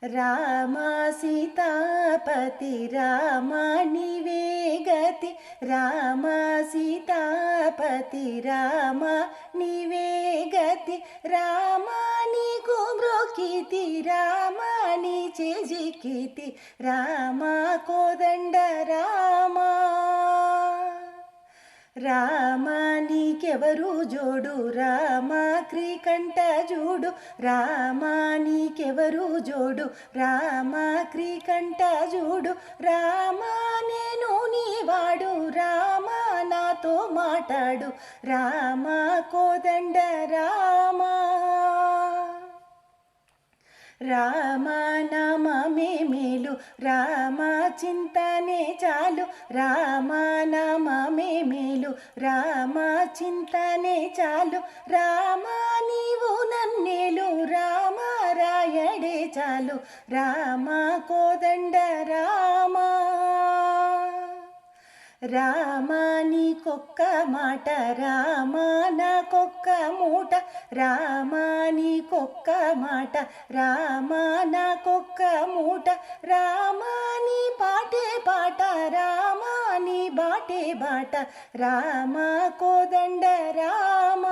రామ సీతాపతి రామ నీవే గతి రామ సీతాపతి రామ నీవే గతి రామ నీకు మ్రోకితి రామ నీ చేజికితి రామ కోదండ రామ రామ నీకెవరు జోడు రామ క్రీకంఠ జూడు రామ నీకెవరు జోడు రామ క్రీకంఠ జూడు రామ నేను నీవాడు రామ నాతో మాటాడు రామ కోదండ రామ రామ నామమే మేలు రామ చింతనే చాలు రామ నామమే మేలు రామ చింతనే చాలు రామ నీవు నన్నేలు రామ రాయడే చాలు రామ కోదండ రామ రామ నీకొక్క మాట రామ నాకొక్క మూట రామ నీకొక్క మాట రామ నాకొక్క మూట రామ నీ పాటే పాట రామ నీ బాటే బాట రామ కోదండ రామ